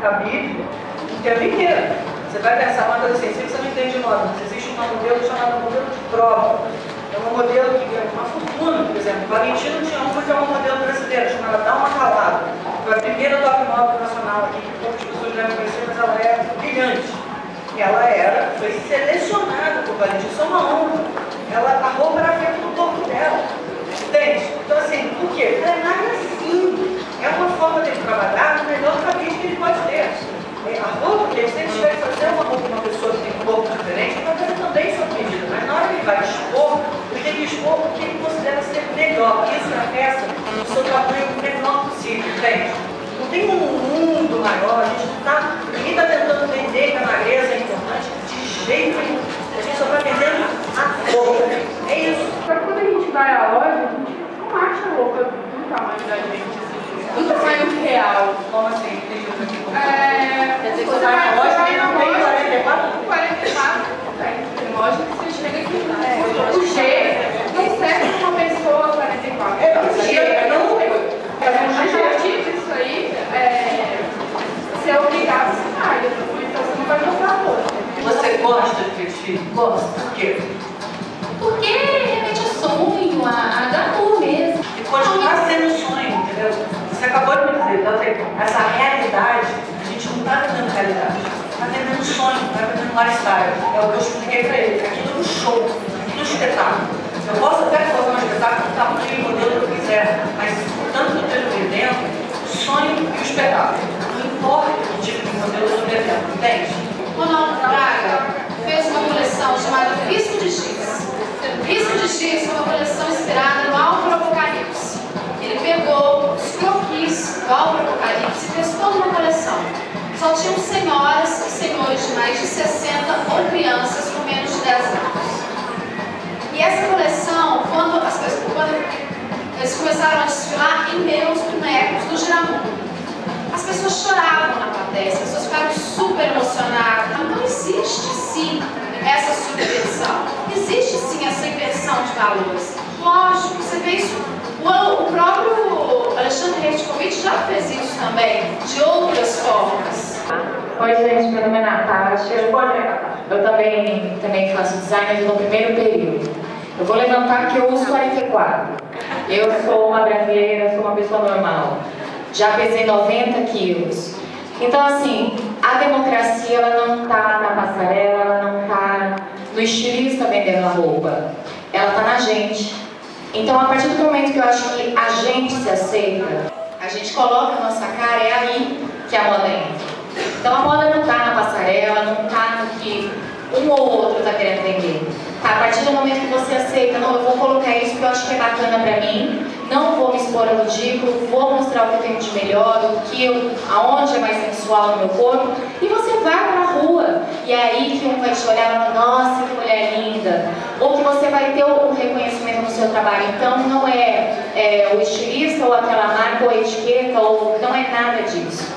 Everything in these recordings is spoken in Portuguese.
cabide o tempo inteiro. Você vai pensar uma coisa assim, se você não entende de moda, mas existe um modelo chamado modelo de prova. É um modelo que é uma fortuna, por exemplo. O Valentino tinha uma que é um modelo brasileiro, chamada Dá Uma Calada. Foi a primeira top model nacional aqui, que poucas pessoas devem conhecer, mas ela é brilhante. E ela foi selecionada por Valentino, isso é uma honra. A roupa era feita no corpo dela. Entende? Então assim, por quê? Ela é magra assim. É uma forma dele trabalhar no melhor cabide que ele pode ter. A roupa, se ele tiver que fazer uma roupa de uma pessoa que tem um corpo diferente, ele vai fazer também sua medida. Mas na hora que ele vai expor, ele tem que expor o que ele considera ser melhor. Isso na peça, o seu tamanho menor possível, entende? Não tem um mundo maior, ninguém está tentando vender que a magreza é importante, de jeito nenhum. A gente só está vendendo a roupa. É isso. Só que quando a gente vai à loja, a gente não acha roupa do tamanho da gente, assim, do tamanho real. Como assim? Quer dizer que você vai na loja e não tem 44? 44 não tem. Tem loja que você chega aqui. O G não serve para uma pessoa 44. O G não tem. A partir disso aí, você é obrigado a assinar. Então você não vai comprar roupa. Você gosta de vestir? Gosta. Por quê? Porque realmente é sonho, a glamour mesmo. E continuar sendo sonho, entendeu? Você acabou de me dizer, então, essa realidade, a gente não está vendendo realidade. Está vendendo sonho, está vendendo lifestyle. É o que eu expliquei para ele. Aquilo é um show, aquilo é um espetáculo. Eu posso até fazer um espetáculo do tamanho e modelo que eu quiser, mas tanto que eu esteja vendendo, o sonho e o espetáculo. Não importa que tipo de modelo eu estou vendendo, entende? Ronaldo Braga fez uma coleção chamada Risco de Giz. Risco de Giz foi uma coleção inspirada no Álvaro Apocalipse. Ele pegou os croquis do Álvaro Apocalipse e fez toda uma coleção. Só tinham senhoras e senhores de mais de 60 ou crianças com menos de 10 anos. E essa coleção, quando eles começaram a desfilar em meio aos bonecos do Giramundo, as pessoas choravam na plateia, as pessoas ficaram super emocionadas. Não existe sim essa subversão, existe sim essa inversão de valores. Lógico, você vê isso, o próprio Alexandre Reitkovich já fez isso também, de outras formas. Oi gente, meu nome é Natasha, eu também faço design, mas no primeiro período. Eu vou levantar que eu uso 44. Eu sou uma brasileira, sou uma pessoa normal. Já pesei 90 quilos. Então, assim, a democracia ela não está na passarela, ela não está no estilista vendendo a roupa. Ela está na gente. Então, a partir do momento que eu acho que a gente se aceita, a gente coloca a nossa cara, é aí que a moda entra. Então, a moda não está na passarela, não está no que um ou outro está querendo vender. Tá? A partir do momento que você aceita, não, eu vou colocar isso porque eu acho que é bacana para mim, não vou me expor ao ridículo, vou mostrar o que eu tenho de melhor, aonde é mais sensual no meu corpo, e você vai pra rua, e é aí que um vai te olhar e falar, nossa, que mulher linda, ou que você vai ter um reconhecimento no seu trabalho. Então não é o estilista, ou aquela marca, ou a etiqueta, ou não é nada disso.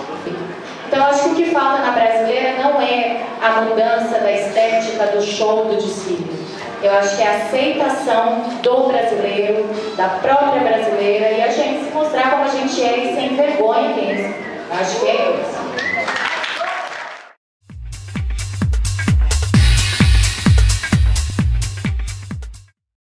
Então eu acho que o que falta na brasileira não é a mudança da estética do show, do desfile. Eu acho que é a aceitação do brasileiro, da própria brasileira, e a gente se mostrar como a gente é e sem vergonha mesmo. Eu acho que é isso.